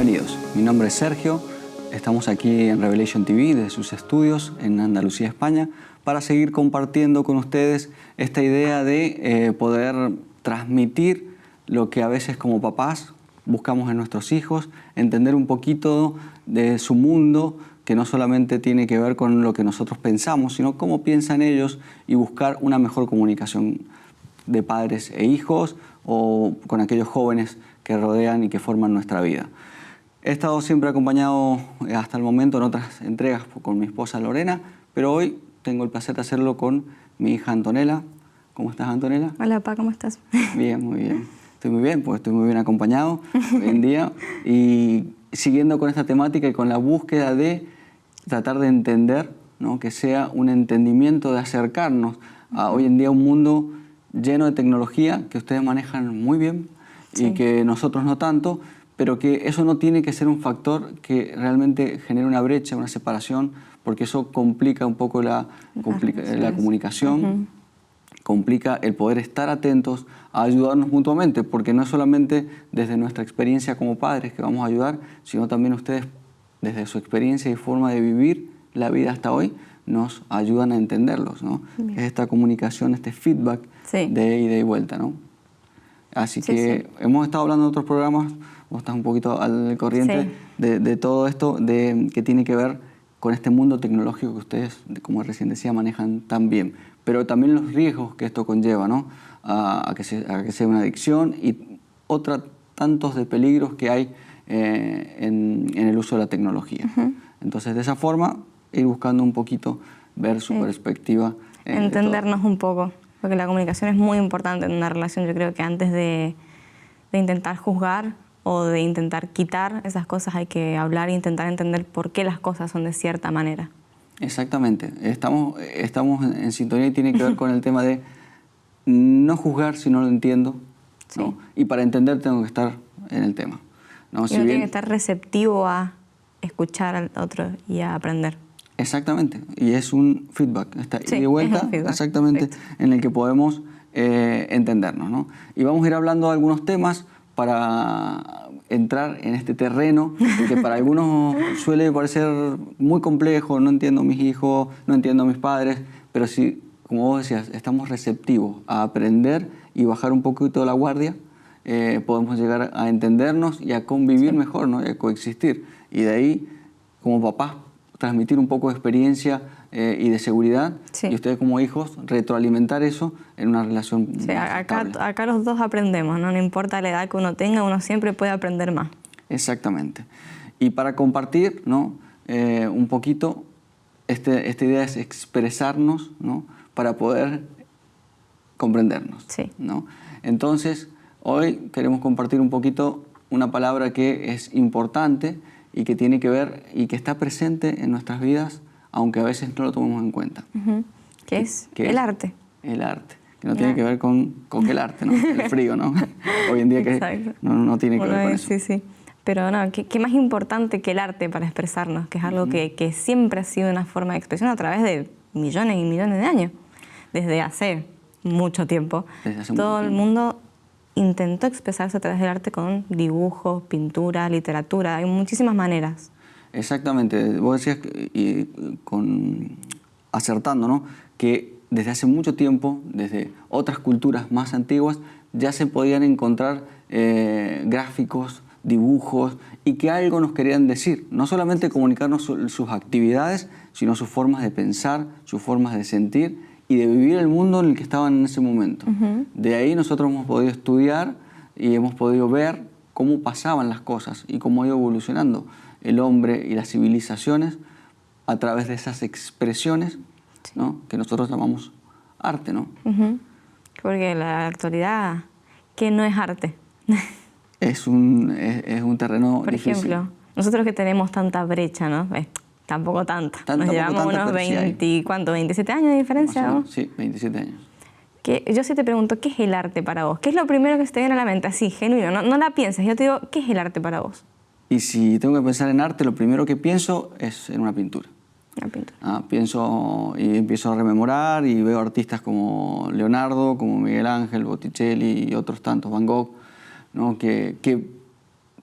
Bienvenidos, mi nombre es Sergio, estamos aquí en Revelation TV desde sus estudios en Andalucía, España, para seguir compartiendo con ustedes esta idea de poder transmitir lo que a veces como papás buscamos en nuestros hijos, entender un poquito de su mundo, que no solamente tiene que ver con lo que nosotros pensamos, sino cómo piensan ellos y buscar una mejor comunicación de padres e hijos o con aquellos jóvenes que rodean y que forman nuestra vida. He estado siempre acompañado hasta el momento en otras entregas con mi esposa Lorena, pero hoy tengo el placer de hacerlo con mi hija Antonella. ¿Cómo estás, Antonella? Hola, Pa, ¿cómo estás? Bien, muy bien. Estoy muy bien, porque estoy muy bien acompañado hoy en día y siguiendo con esta temática y con la búsqueda de tratar de entender, ¿no? Que sea un entendimiento de acercarnos a hoy en día un mundo lleno de tecnología que ustedes manejan muy bien y que nosotros no tanto, pero que eso no tiene que ser un factor que realmente genere una brecha, una separación, porque eso complica un poco la comunicación, complica el poder estar atentos a ayudarnos mutuamente, porque no es solamente desde nuestra experiencia como padres que vamos a ayudar, sino también ustedes desde su experiencia y forma de vivir la vida hasta hoy nos ayudan a entenderlos, ¿no? Es esta comunicación, este feedback de ida y vuelta, ¿no? Así que hemos estado hablando en otros programas, vos estás un poquito al corriente de todo esto que tiene que ver con este mundo tecnológico que ustedes, como recién decía, manejan tan bien. Pero también los riesgos que esto conlleva, ¿no? A que sea una adicción y tantos de peligros que hay en el uso de la tecnología. Entonces, de esa forma, ir buscando un poquito, ver su perspectiva. Entendernos un poco, porque la comunicación es muy importante en una relación. Yo creo que antes de intentar juzgar o de intentar quitar esas cosas hay que hablar e intentar entender por qué las cosas son de cierta manera. Exactamente. Estamos en sintonía y tiene que ver con el tema de no juzgar si no lo entiendo, ¿no? Y para entender tengo que estar en el tema, ¿no? Y uno tiene que estar receptivo a escuchar al otro y a aprender. Exactamente. Y es un feedback, esta ida y vuelta, exactamente, en el que podemos entendernos, ¿no? Y vamos a ir hablando de algunos temas para entrar en este terreno que para algunos suele parecer muy complejo, no entiendo a mis hijos, no entiendo a mis padres, pero si, como vos decías, estamos receptivos a aprender y bajar un poquito la guardia, podemos llegar a entendernos y a convivir mejor, ¿no? Y a coexistir. Y de ahí, como papás, transmitir un poco de experiencia y de seguridad, y ustedes como hijos retroalimentar eso en una relación acá los dos aprendemos, ¿no? No importa la edad que uno tenga, uno siempre puede aprender más. Exactamente. Y para compartir, ¿no? Un poquito, esta idea es expresarnos, ¿no? Para poder comprendernos, ¿no? Entonces, hoy queremos compartir un poquito una palabra que es importante y que tiene que ver y que está presente en nuestras vidas, aunque a veces no lo tomemos en cuenta. ¿Qué es? El arte. El arte, que no tiene que ver con el arte, ¿no? El frío, ¿no? Hoy en día que no tiene que ver con eso. Sí. Pero no, ¿qué más importante que el arte para expresarnos? Que es algo que siempre ha sido una forma de expresión a través de millones y millones de años. Desde hace mucho tiempo. Todo el mundo intentó expresarse a través del arte con dibujos, pintura, literatura. Hay muchísimas maneras. Exactamente. Vos decías, acertando, ¿no? Que desde hace mucho tiempo, desde otras culturas más antiguas, ya se podían encontrar gráficos, dibujos, y que algo nos querían decir. No solamente comunicarnos sus actividades, sino sus formas de pensar, sus formas de sentir y de vivir el mundo en el que estaban en ese momento. De ahí nosotros hemos podido estudiar y hemos podido ver cómo pasaban las cosas y cómo ha ido evolucionando el hombre y las civilizaciones a través de esas expresiones, ¿no? Que nosotros llamamos arte, ¿no? Porque en la actualidad, ¿qué no es arte? Es un terreno difícil. Por ejemplo, nosotros que tenemos tanta brecha, ¿no? Tampoco tanta. Nos llevamos unos 27 años de diferencia, ¿no? Sí, 27 años. Yo sí te pregunto, ¿qué es el arte para vos? ¿Qué es lo primero que se te viene a la mente? Así, genuino, no la pienses. Yo te digo, ¿qué es el arte para vos? Y si tengo que pensar en arte, lo primero que pienso es en una pintura. Una pintura. Pienso y empiezo a rememorar y veo artistas como Leonardo, como Miguel Ángel, Botticelli y otros tantos, Van Gogh, ¿no? que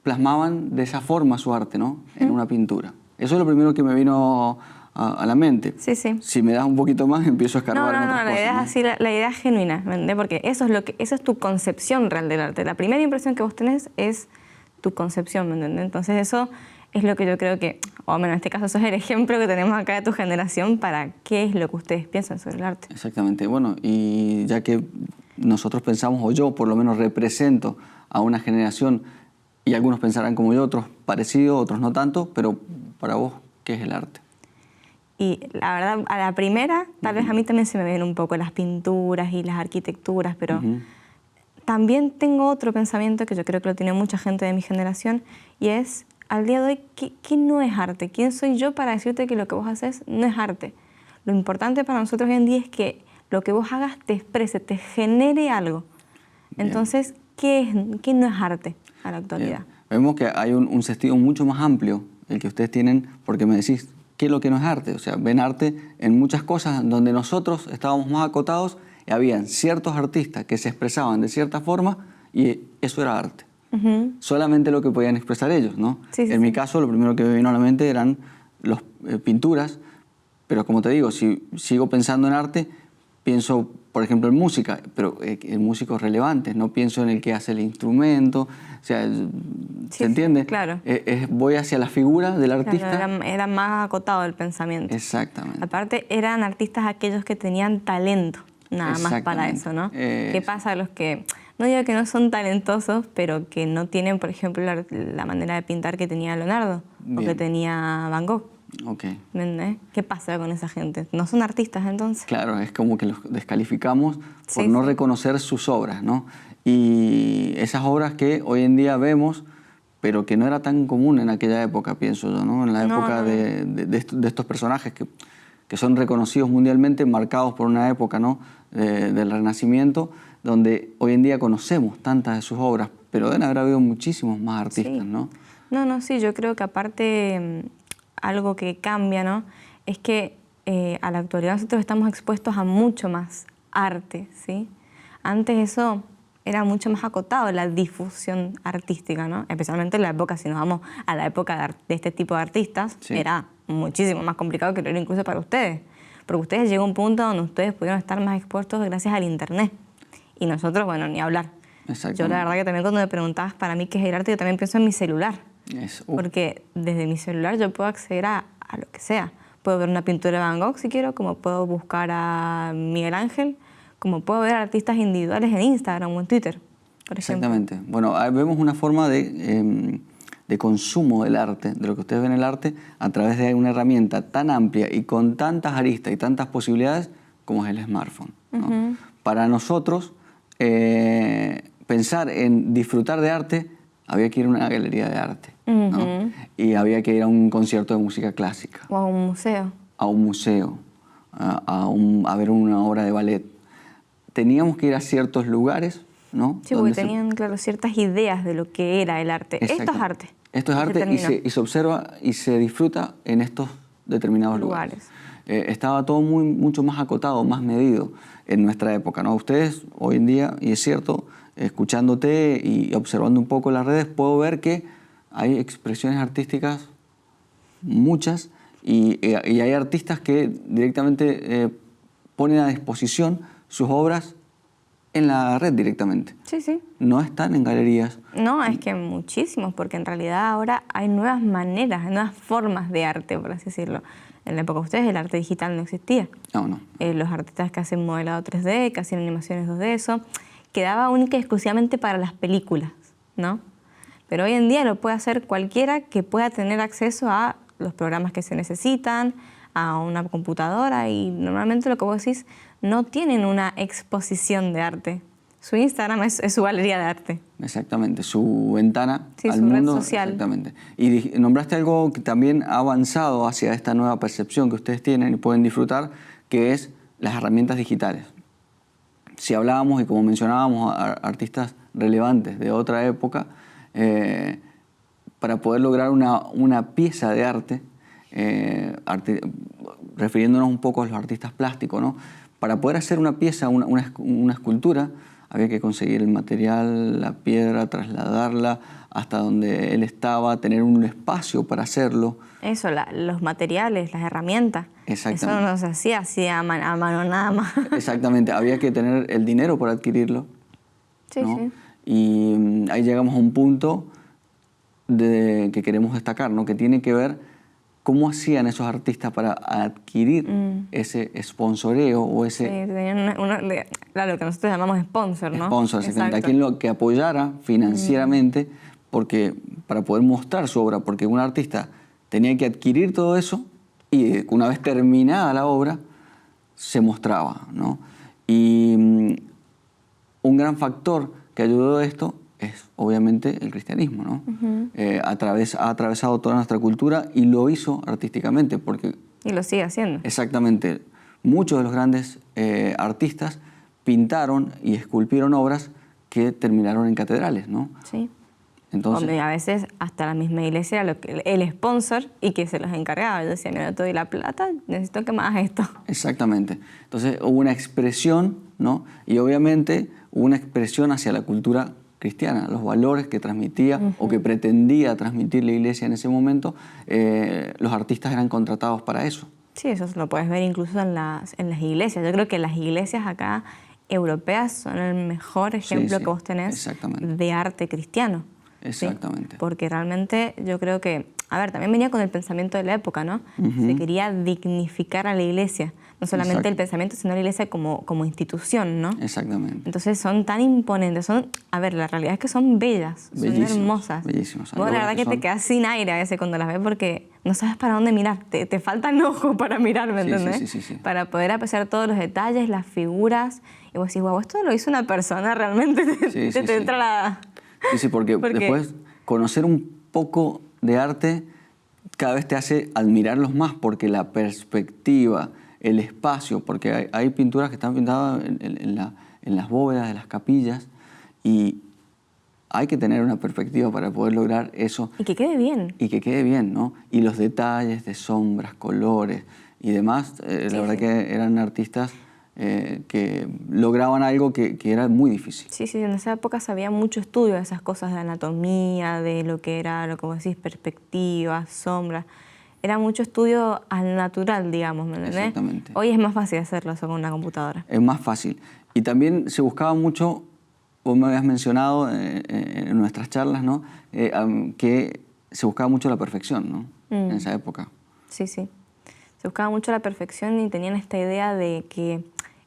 plasmaban de esa forma su arte, ¿no? En una pintura. Eso es lo primero que me vino a la mente. Sí, sí. Si me das un poquito más, empiezo a escarbar en otras la cosas. idea ¿no? es así, la idea es genuina, ¿entendés? Porque eso es tu concepción real del arte. La primera impresión que vos tenés es tu concepción, ¿me entendés? Entonces eso es lo que yo creo que, o menos en este caso, eso es el ejemplo que tenemos acá de tu generación para qué es lo que ustedes piensan sobre el arte. Exactamente. Bueno, y ya que nosotros pensamos, o yo por lo menos represento a una generación, y algunos pensarán como yo, otros parecidos, otros no tanto, pero para vos, ¿qué es el arte? Y la verdad, a la primera, tal vez a mí también se me ven un poco las pinturas y las arquitecturas, pero también tengo otro pensamiento que yo creo que lo tiene mucha gente de mi generación, y es, al día de hoy, ¿qué no es arte? ¿Quién soy yo para decirte que lo que vos haces no es arte? Lo importante para nosotros hoy en día es que lo que vos hagas te exprese, te genere algo. Bien. Entonces, ¿qué no es arte a la actualidad? Bien. Vemos que hay un sentido mucho más amplio, el que ustedes tienen, porque me decís, ¿qué es lo que no es arte? O sea, ven arte en muchas cosas donde nosotros estábamos más acotados y habían ciertos artistas que se expresaban de cierta forma y eso era arte. Solamente lo que podían expresar ellos, ¿no? Sí, sí, en mi caso, lo primero que me vino a la mente eran las pinturas, pero como te digo, si sigo pensando en arte, pienso, por ejemplo, en música, pero en músicos relevantes, no pienso en el que hace el instrumento, o sea, ¿se entiende? Sí, claro. Voy hacia la figura del artista. Claro, era más acotado el pensamiento. Exactamente. Aparte, eran artistas aquellos que tenían talento, nada más para eso, ¿no? ¿Qué pasa a los que, no digo que no son talentosos, pero que no tienen, por ejemplo, la manera de pintar que tenía Leonardo o que tenía Van Gogh? Okay. ¿Qué pasa con esa gente? ¿No son artistas entonces? Claro, es como que los descalificamos por no reconocer sus obras, ¿no? Y esas obras que hoy en día vemos, pero que no era tan común en aquella época, pienso yo, ¿no? En la época de estos personajes que son reconocidos mundialmente, marcados por una época, ¿no? Del Renacimiento, donde hoy en día conocemos tantas de sus obras, pero deben haber habido muchísimos más artistas, ¿no? Sí, yo creo que aparte algo que cambia, ¿no? Es que a la actualidad nosotros estamos expuestos a mucho más arte, ¿sí? Antes eso era mucho más acotado, la difusión artística, ¿no? Especialmente en la época, si nos vamos a la época de este tipo de artistas, era muchísimo más complicado que lo era incluso para ustedes. Porque ustedes llegó a un punto donde ustedes pudieron estar más expuestos gracias al internet. Y nosotros, bueno, ni hablar. Yo la verdad que también cuando me preguntabas para mí qué es el arte, yo también pienso en mi celular. Porque desde mi celular yo puedo acceder a lo que sea. Puedo ver una pintura de Van Gogh si quiero, como puedo buscar a Miguel Ángel, como puedo ver artistas individuales en Instagram o en Twitter, por ejemplo. Exactamente. Bueno, vemos una forma de consumo del arte, de lo que ustedes ven el arte, a través de una herramienta tan amplia y con tantas aristas y tantas posibilidades como es el smartphone, ¿no? Para nosotros, pensar en disfrutar de arte, había que ir a una galería de arte, ¿no? Y había que ir a un concierto de música clásica. O a un museo. A un museo, a ver una obra de ballet. Teníamos que ir a ciertos lugares, ¿no? Sí, porque tenían, claro, ciertas ideas de lo que era el arte. Esto es arte. Esto es arte y se observa y se disfruta en estos determinados lugares. Estaba todo mucho más acotado, más medido en nuestra época, ¿no? Ustedes hoy en día, y es cierto, escuchándote y observando un poco las redes, puedo ver que hay expresiones artísticas, muchas, y hay artistas que directamente ponen a disposición sus obras en la red directamente. Sí, sí. No están en galerías. No, es que muchísimos, porque en realidad ahora hay nuevas maneras, nuevas formas de arte, por así decirlo. En la época de ustedes el arte digital no existía. No. Los artistas que hacen modelado 3D, que hacen animaciones 2D, eso quedaba única y exclusivamente para las películas, ¿no? Pero hoy en día lo puede hacer cualquiera que pueda tener acceso a los programas que se necesitan, a una computadora, y normalmente lo que vos decís, no tienen una exposición de arte. Su Instagram es su galería de arte. Exactamente, su ventana al su mundo. Red social. Exactamente. Y nombraste algo que también ha avanzado hacia esta nueva percepción que ustedes tienen y pueden disfrutar, que es las herramientas digitales. Si hablábamos, y como mencionábamos, artistas relevantes de otra época, para poder lograr una pieza de arte, refiriéndonos un poco a los artistas plásticos, ¿no? Para poder hacer una pieza, una escultura, había que conseguir el material, la piedra, trasladarla hasta donde él estaba, tener un espacio para hacerlo. Eso, los materiales, las herramientas. Exactamente. Eso no se hacía así a mano nada más. Exactamente, había que tener el dinero para adquirirlo. Sí, ¿no? sí. Y ahí llegamos a un punto que queremos destacar, ¿no? Que tiene que ver cómo hacían esos artistas para adquirir ese sponsoreo o ese... Sí, tenían claro, lo que nosotros llamamos sponsor, ¿no? Sponsor, exactamente. A quien lo que apoyara financieramente porque, para poder mostrar su obra, porque un artista tenía que adquirir todo eso y una vez terminada la obra se mostraba, ¿no? Y un gran factor que ayudó a esto es obviamente el cristianismo, ¿no? Ha atravesado toda nuestra cultura y lo hizo artísticamente porque... Y lo sigue haciendo. Exactamente. Muchos de los grandes artistas pintaron y esculpieron obras que terminaron en catedrales, ¿no? Sí. Entonces, donde a veces hasta la misma iglesia era el sponsor y que se los encargaba. Yo decía, mira, te doy la plata, necesito que me hagas esto. exactamente. Entonces hubo una expresión, ¿no? Y obviamente hubo una expresión hacia la cultura cristiana, los valores que transmitía o que pretendía transmitir la iglesia en ese momento, los artistas eran contratados para eso. Sí, eso lo puedes ver incluso en las iglesias. Yo creo que las iglesias acá europeas son el mejor ejemplo que vos tenés de arte cristiano. Exactamente. ¿Sí? Porque realmente yo creo que, a ver, también venía con el pensamiento de la época, ¿no? Se quería dignificar a la iglesia, no solamente el pensamiento, sino la iglesia como institución, ¿no? Exactamente. Entonces son tan imponentes, a ver, la realidad es que son bellas, son hermosas. Bellísimas. Vos la verdad que te quedas sin aire a veces cuando las ves porque no sabes para dónde mirar, te faltan ojos para mirar, ¿me entendés? Sí. Para poder apreciar todos los detalles, las figuras, y vos decís, wow, esto lo hizo una persona, realmente te entra la... Sí, porque después conocer un poco de arte cada vez te hace admirarlos más porque la perspectiva, el espacio, porque hay pinturas que están pintadas en las bóvedas de las capillas y hay que tener una perspectiva para poder lograr eso. Y que quede bien. Y que quede bien, ¿no? Y los detalles de sombras, colores y demás, la verdad que eran artistas que lograban algo que era muy difícil. Sí, en esa época se había mucho estudio de esas cosas de anatomía, de lo que era, lo que vos decís, perspectivas, sombras. Era mucho estudio al natural, digamos, ¿me entendés? Exactamente. Hoy es más fácil hacerlo eso con una computadora. Es más fácil. Y también se buscaba mucho, vos me habías mencionado en nuestras charlas, ¿no? Que se buscaba mucho la perfección, ¿no? En esa época. Sí. Se buscaba mucho la perfección y tenían esta idea de que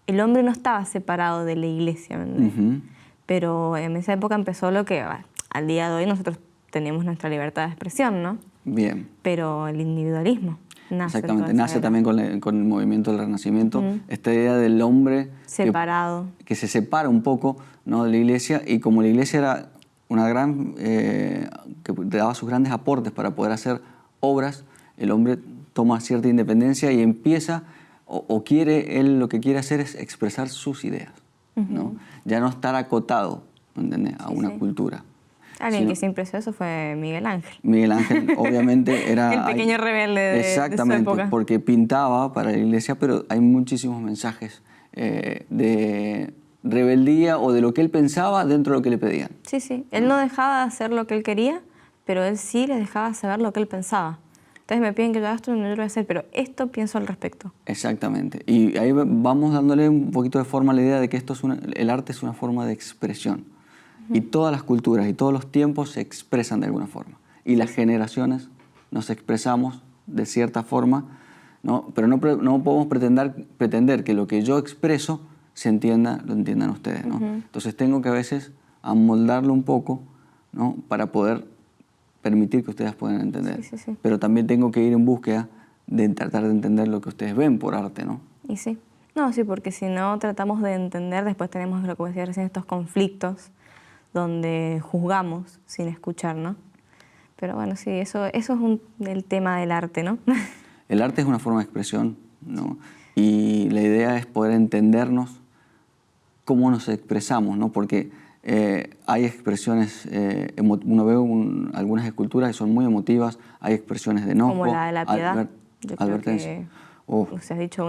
el hombre no estaba separado de la iglesia, ¿me entiendes? Pero en esa época empezó lo que al día de hoy nosotros tenemos nuestra libertad de expresión, ¿no? Bien. Pero el individualismo nace. Exactamente, nace también con el movimiento del Renacimiento, esta idea del hombre separado. Que se separa un poco, ¿no? De la iglesia, y como la iglesia era una gran, que daba sus grandes aportes para poder hacer obras, el hombre toma cierta independencia y empieza, o quiere, él lo que quiere hacer es expresar sus ideas, ¿no? Ya no estar acotado, ¿entendés? A una cultura. Alguien que siempre hizo eso fue Miguel Ángel. Miguel Ángel obviamente era... el pequeño rebelde de su época. Porque pintaba para la iglesia, pero hay muchísimos mensajes de rebeldía o de lo que él pensaba dentro de lo que le pedían. Sí. Él no dejaba de hacer lo que él quería, pero él sí les dejaba saber lo que él pensaba. Entonces me piden que yo haga esto, no yo lo voy a hacer, pero esto pienso al respecto. Exactamente. Y ahí vamos dándole un poquito de forma a la idea de que el arte es una forma de expresión. Y todas las culturas y todos los tiempos se expresan de alguna forma. Y las generaciones nos expresamos de cierta forma, ¿no? Pero no podemos pretender que lo que yo expreso lo entiendan ustedes, ¿no? Entonces tengo que a veces amoldarlo un poco, ¿no? Para poder permitir que ustedes puedan entender. Sí. Pero también tengo que ir en búsqueda de tratar de entender lo que ustedes ven por arte, ¿no? Y sí. No, sí, porque si no tratamos de entender, después tenemos lo que decía recién, estos conflictos donde juzgamos sin escuchar, ¿no? Pero bueno, sí, eso es el tema del arte, ¿no? El arte es una forma de expresión, ¿no? Y la idea es poder entendernos cómo nos expresamos, ¿no? Porque hay expresiones, uno ve algunas esculturas que son muy emotivas, hay expresiones de enojo. Como la de la piedad. Advertencia. Usted has dicho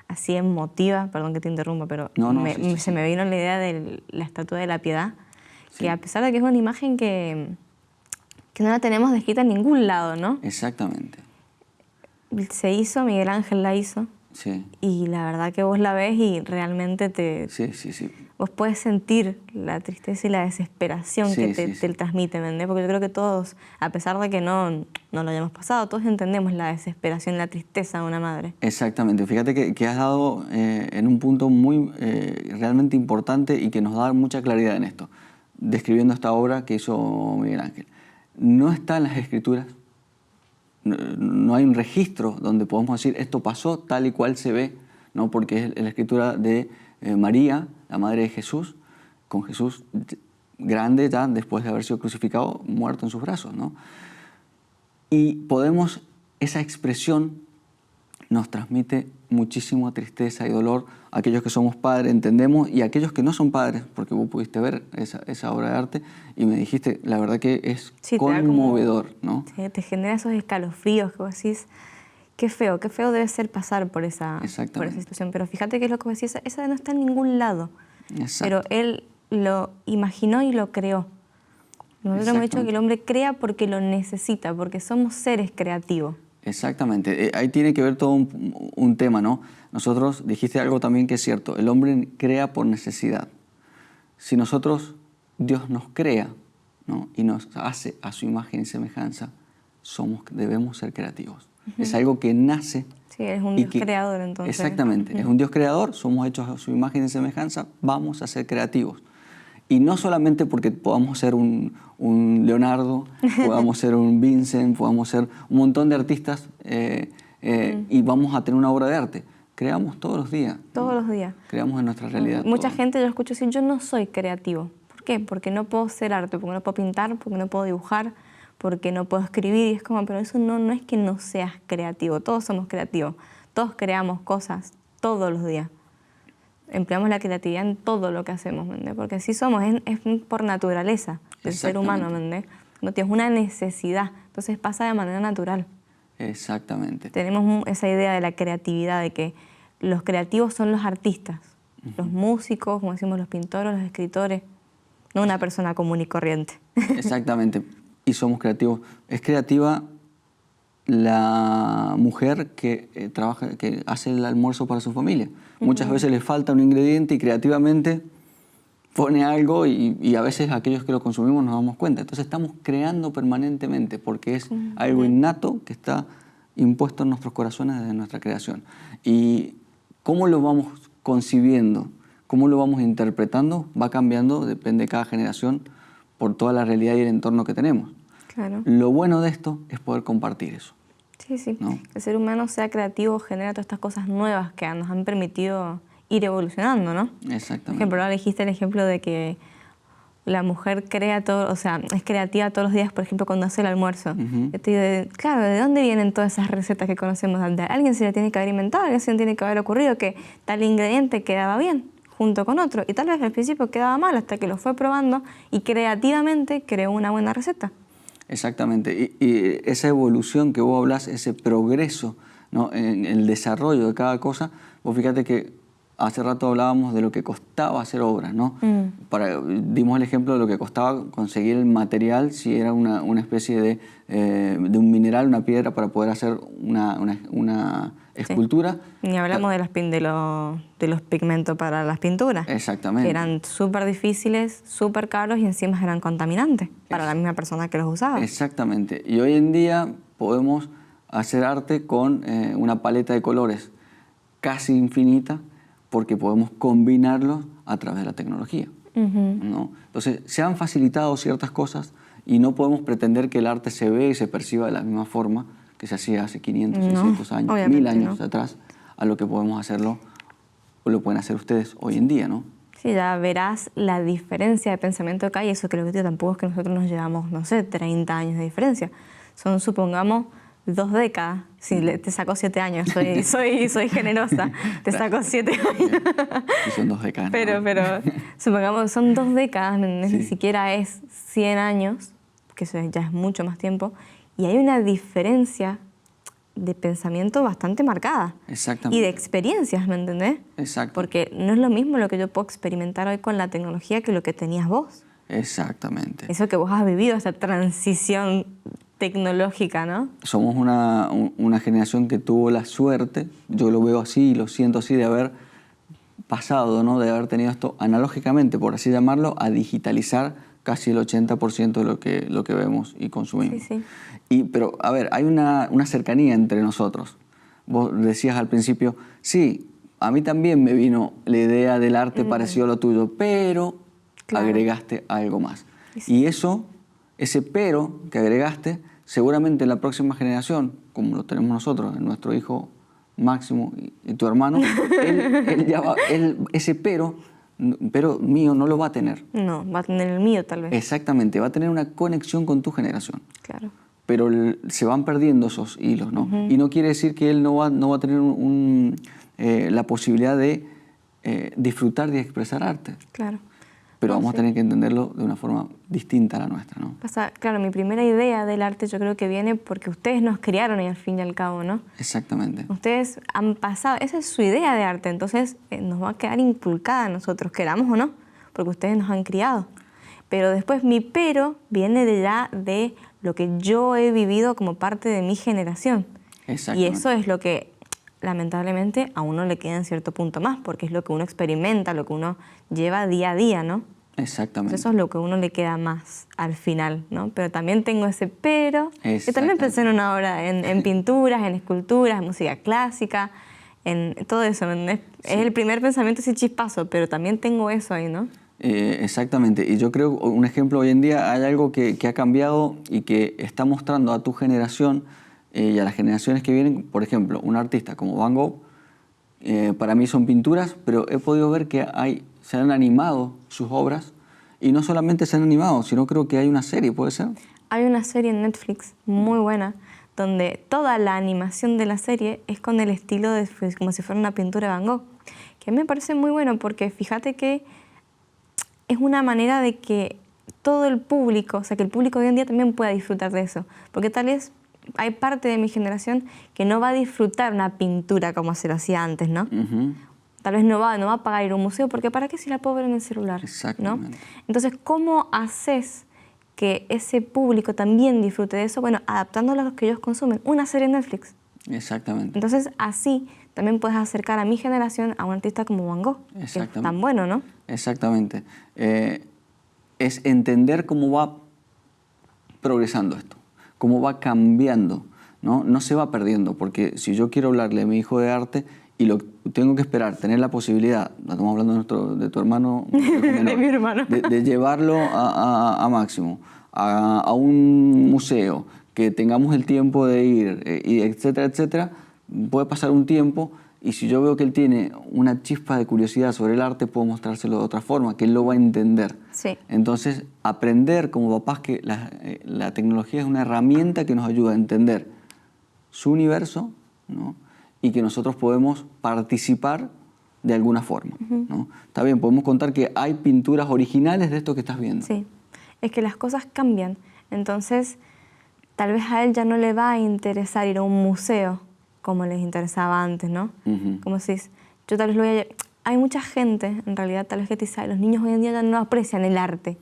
así emotiva, perdón que te interrumpa, pero se me vino la idea de la estatua de la Piedad, que a pesar de que es una imagen que no la tenemos descrita en ningún lado, ¿no? Exactamente. Se hizo, Miguel Ángel la hizo. Sí. Y la verdad que vos la ves y realmente Sí. Vos puedes sentir la tristeza y la desesperación que te transmite, ¿entendés? Porque yo creo que todos, a pesar de que no lo hayamos pasado, todos entendemos la desesperación y la tristeza de una madre. Exactamente. Fíjate que has dado en un punto muy realmente importante y que nos da mucha claridad en esto, describiendo esta obra que hizo Miguel Ángel. No está en las Escrituras, no hay un registro donde podemos decir esto pasó tal y cual se ve, ¿no? Porque es la escritura de María, la madre de Jesús, con Jesús grande ya después de haber sido crucificado, muerto en sus brazos, ¿no? Y esa expresión nos transmite muchísima tristeza y dolor. Aquellos que somos padres entendemos, y aquellos que no son padres, porque vos pudiste ver esa obra de arte y me dijiste, la verdad que es conmovedor, ¿no? Sí, te genera esos escalofríos que vos decís, qué feo debe ser pasar por esa situación. Pero fíjate que es lo que vos decís, esa no está en ningún lado. Exacto. Pero él lo imaginó y lo creó. Nosotros hemos dicho que el hombre crea porque lo necesita, porque somos seres creativos. Exactamente. Ahí tiene que ver todo un tema, ¿no? Nosotros, dijiste algo también que es cierto, el hombre crea por necesidad. Si Dios nos crea, ¿no? Y nos hace a su imagen y semejanza, debemos ser creativos. Es algo que nace. Sí, es un Dios creador entonces. Exactamente, es un Dios creador, somos hechos a su imagen y semejanza, vamos a ser creativos. Y no solamente porque podamos ser un Leonardo, podamos ser un Vincent, podamos ser un montón de artistas y vamos a tener una obra de arte. Creamos todos los días. Todos los días. Creamos en nuestra realidad. Mucha gente yo escucho decir, yo no soy creativo. ¿Por qué? Porque no puedo hacer arte, porque no puedo pintar, porque no puedo dibujar, porque no puedo escribir. Y es como, pero eso no es que no seas creativo. Todos somos creativos. Todos creamos cosas todos los días. Empleamos la creatividad en todo lo que hacemos, ¿entendés? Porque así somos, es por naturaleza del ser humano, ¿entendés? No tienes una necesidad, entonces pasa de manera natural. Exactamente. Tenemos esa idea de la creatividad, de que los creativos son los artistas, los músicos, como decimos, los pintores, los escritores, no una persona común y corriente. Exactamente, y somos creativos. Es creativa la mujer que trabaja, que hace el almuerzo para su familia. Muchas veces le falta un ingrediente y creativamente pone algo y a veces aquellos que lo consumimos nos damos cuenta. Entonces estamos creando permanentemente porque es algo innato que está impuesto en nuestros corazones desde nuestra creación. Y cómo lo vamos concibiendo, cómo lo vamos interpretando, va cambiando, depende de cada generación, por toda la realidad y el entorno que tenemos. Claro. Lo bueno de esto es poder compartir eso. Sí. ¿No? El ser humano sea creativo, genera todas estas cosas nuevas que nos han permitido ir evolucionando, ¿no? Exactamente. Por ejemplo, ahora dijiste el ejemplo de que la mujer crea todo, o sea, es creativa todos los días, por ejemplo, cuando hace el almuerzo. Yo te digo, claro, ¿de dónde vienen todas esas recetas que conocemos? Alguien se le tiene que haber inventado, alguien se le tiene que haber ocurrido que tal ingrediente quedaba bien junto con otro. Y tal vez al principio quedaba mal hasta que lo fue probando y creativamente creó una buena receta. Exactamente. Y esa evolución que vos hablas, ese progreso, ¿no? En el desarrollo de cada cosa, vos fíjate que hace rato hablábamos de lo que costaba hacer obras, ¿no? Dimos el ejemplo de lo que costaba conseguir el material, si era una especie de un mineral, una piedra para poder hacer una escultura. Sí. Ni hablamos de los pigmentos para las pinturas. Exactamente. Que eran súper difíciles, súper caros y encima eran contaminantes para la misma persona que los usaba. Exactamente. Y hoy en día podemos hacer arte con una paleta de colores casi infinita porque podemos combinarlos a través de la tecnología, ¿no? Entonces, se han facilitado ciertas cosas y no podemos pretender que el arte se ve y se perciba de la misma forma que se hacía hace 500, 600 años, 1000 años atrás, a lo que podemos hacerlo o lo pueden hacer ustedes hoy en día, ¿no? Sí, ya verás la diferencia de pensamiento que hay. Eso que lo que digo tampoco es que nosotros nos llevamos, no sé, 30 años de diferencia. Son, supongamos, 2 décadas. Sí, te sacó 7 años, soy generosa. Te sacó 7 años. Y son 2 décadas. Pero supongamos, son 2 décadas, ni siquiera es 100 años, que eso ya es mucho más tiempo. Y hay una diferencia de pensamiento bastante marcada. Exactamente. Y de experiencias, ¿me entendés? Exacto. Porque no es lo mismo lo que yo puedo experimentar hoy con la tecnología que lo que tenías vos. Exactamente. Eso que vos has vivido, esa transición tecnológica, ¿no? Somos una generación que tuvo la suerte, yo lo veo así y lo siento así, de haber pasado, ¿no? De haber tenido esto analógicamente, por así llamarlo, a digitalizar casi el 80% de lo que vemos y consumimos. Sí, sí. Pero, a ver, hay una cercanía entre nosotros. Vos decías al principio, sí, a mí también me vino la idea del arte parecido a lo tuyo, pero Claro. agregaste algo más. Sí. Y ese pero que agregaste, seguramente en la próxima generación, como lo tenemos nosotros, en nuestro hijo Máximo y tu hermano, ese pero mío no lo va a tener. No, va a tener el mío tal vez. Exactamente, va a tener una conexión con tu generación. Claro. Pero se van perdiendo esos hilos, ¿no? Y no quiere decir que él no va a tener la posibilidad de disfrutar y expresar arte. Claro. Pero vamos a tener que entenderlo de una forma distinta a la nuestra, ¿no? Claro, mi primera idea del arte yo creo que viene porque ustedes nos criaron y al fin y al cabo, ¿no? Exactamente. Ustedes han pasado, esa es su idea de arte, entonces nos va a quedar inculcada a nosotros, queramos o no, porque ustedes nos han criado. Pero después mi pero viene de lo que yo he vivido como parte de mi generación. Y eso es lo que lamentablemente a uno le queda en cierto punto más, porque es lo que uno experimenta, lo que uno lleva día a día, ¿no? Exactamente. Eso es lo que a uno le queda más al final, ¿no? Pero también tengo ese pero. Yo también pensé en una obra, en pinturas, en esculturas, en música clásica, en todo eso. Es el primer pensamiento ese chispazo, pero también tengo eso ahí, ¿no? Exactamente. Y yo creo, un ejemplo, hoy en día hay algo que ha cambiado y que está mostrando a tu generación y a las generaciones que vienen. Por ejemplo, un artista como Van Gogh, para mí son pinturas, pero he podido ver que se han animado sus obras, y no solamente se han animado, sino creo que hay una serie, ¿puede ser? Hay una serie en Netflix muy buena, donde toda la animación de la serie es con el estilo de como si fuera una pintura de Van Gogh, que me parece muy bueno porque fíjate que es una manera de que todo el público, o sea, que el público hoy en día también pueda disfrutar de eso, porque tal vez hay parte de mi generación que no va a disfrutar una pintura como se lo hacía antes, ¿no? Tal vez no va a pagar ir a un museo, porque ¿para qué si la puedo ver en el celular? Exactamente. ¿No? Entonces, ¿cómo haces que ese público también disfrute de eso? Bueno, adaptándolo a lo que ellos consumen. Una serie en Netflix. Exactamente. Entonces, así también puedes acercar a mi generación a un artista como Van Gogh, que es tan bueno, ¿no? Exactamente. Es entender cómo va progresando esto, cómo va cambiando, ¿no? No se va perdiendo, porque si yo quiero hablarle a mi hijo de arte y lo tengo que esperar, tener la posibilidad, estamos hablando de tu hermano, menor, de mi hermano, de llevarlo a Máximo, a un museo, que tengamos el tiempo de ir, etcétera, etcétera, puede pasar un tiempo, y si yo veo que él tiene una chispa de curiosidad sobre el arte, puedo mostrárselo de otra forma, que él lo va a entender. Sí. Entonces, aprender como papás que la tecnología es una herramienta que nos ayuda a entender su universo, ¿no? Y que nosotros podemos participar de alguna forma, ¿no? Está bien, podemos contar que hay pinturas originales de esto que estás viendo. Sí, es que las cosas cambian. Entonces, tal vez a él ya no le va a interesar ir a un museo como les interesaba antes, ¿no? Como si yo tal vez lo voy a... Hay mucha gente, en realidad, tal vez que te dice, los niños hoy en día ya no aprecian el arte.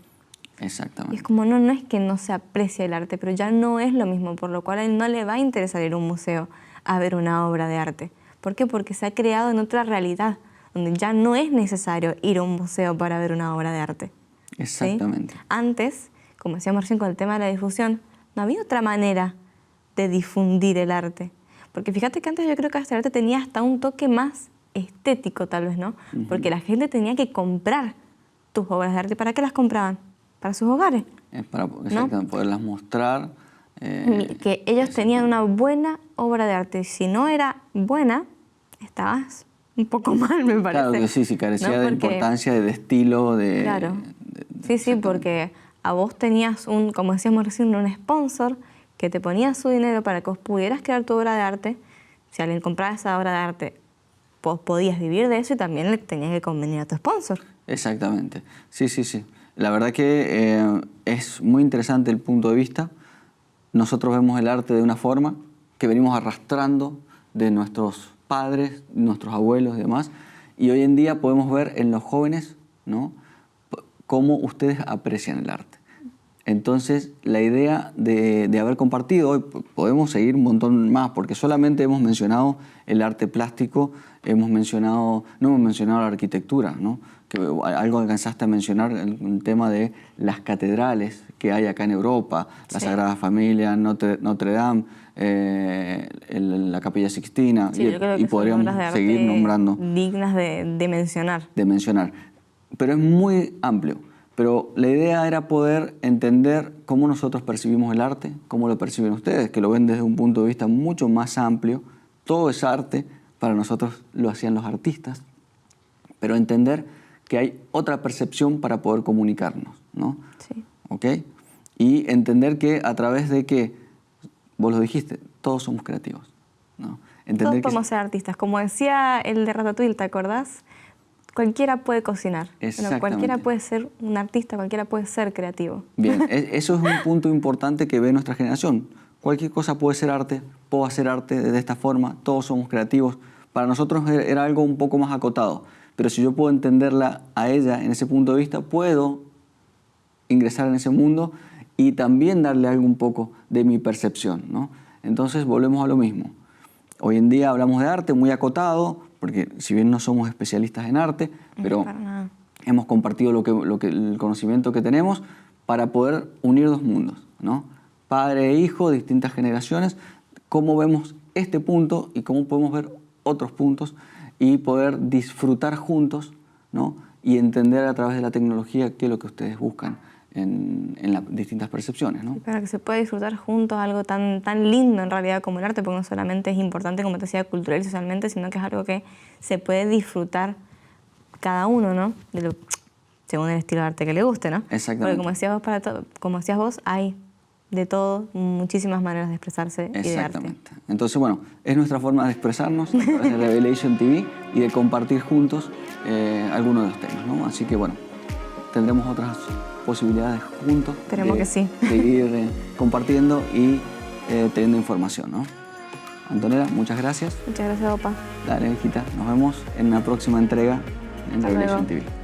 Exactamente. Y es como, no es que no se aprecie el arte, pero ya no es lo mismo, por lo cual a él no le va a interesar ir a un museo a ver una obra de arte. ¿Por qué? Porque se ha creado en otra realidad, donde ya no es necesario ir a un museo para ver una obra de arte. Exactamente. ¿Sí? Antes, como decíamos recién con el tema de la difusión, no había otra manera de difundir el arte. Porque fíjate que antes yo creo que el arte tenía hasta un toque más estético, tal vez, ¿no? Porque la gente tenía que comprar tus obras de arte. ¿Para qué las compraban? Para sus hogares. Para poderlas mostrar. Que ellos tenían una buena obra de arte. Si no era buena, estabas un poco mal, me parece. Claro que sí, carecía, ¿no?, de importancia, de estilo, de... Claro. Sí, porque a vos tenías como decíamos recién, un sponsor que te ponía su dinero para que vos pudieras crear tu obra de arte. Si alguien compraba esa obra de arte, vos podías vivir de eso y también le tenías que convenir a tu sponsor. Exactamente. Sí. La verdad que es muy interesante el punto de vista. Nosotros vemos el arte de una forma que venimos arrastrando de nuestros padres, nuestros abuelos y demás. Y hoy en día podemos ver en los jóvenes, ¿no?, cómo ustedes aprecian el arte. Entonces, la idea de haber compartido hoy, podemos seguir un montón más, porque solamente hemos mencionado el arte plástico, no hemos mencionado la arquitectura, ¿no? Que algo alcanzaste a mencionar, el tema de las catedrales que hay acá en Europa, la Sagrada Familia, Notre Dame, la Capilla Sixtina, sí, y podríamos seguir nombrando. Dignas de mencionar. De mencionar. Pero es muy amplio. Pero la idea era poder entender cómo nosotros percibimos el arte, cómo lo perciben ustedes, que lo ven desde un punto de vista mucho más amplio. Todo es arte, para nosotros lo hacían los artistas, pero entender que hay otra percepción para poder comunicarnos, ¿no? Sí. ¿Ok? Y entender que a través de que, vos lo dijiste, todos somos creativos, ¿no? Todos podemos ser artistas. Como decía el de Ratatouille, ¿te acordás? Cualquiera puede cocinar. Bueno, cualquiera puede ser un artista, cualquiera puede ser creativo. Bien, eso es un punto importante que ve nuestra generación. Cualquier cosa puede ser arte, puedo hacer arte de esta forma, todos somos creativos. Para nosotros era algo un poco más acotado, pero si yo puedo entenderla a ella en ese punto de vista, puedo ingresar en ese mundo y también darle algo un poco de mi percepción, ¿no? Entonces volvemos a lo mismo. Hoy en día hablamos de arte muy acotado, porque si bien no somos especialistas en arte, pero hemos compartido el conocimiento que tenemos para poder unir dos mundos, ¿no? Padre e hijo, distintas generaciones, cómo vemos este punto y cómo podemos ver otros puntos y poder disfrutar juntos, ¿no? Y entender a través de la tecnología qué es lo que ustedes buscan en las distintas percepciones, ¿no? Para que se pueda disfrutar juntos algo tan lindo en realidad como el arte, porque no solamente es importante, como te decía, cultural y socialmente, sino que es algo que se puede disfrutar cada uno, ¿no? Según el estilo de arte que le guste, ¿no? Exactamente. Porque como decías vos, hay de todo, muchísimas maneras de expresarse y de arte. Exactamente. Entonces, bueno, es nuestra forma de expresarnos a través de Revelation TV y de compartir juntos algunos de los temas, ¿no? Así que, bueno, tendremos otras posibilidades juntos. Esperemos que sí. Seguir compartiendo y teniendo información, ¿no? Antonella, muchas gracias. Muchas gracias, Opa. Dale, hijita. Nos vemos en una próxima entrega en Revelation TV.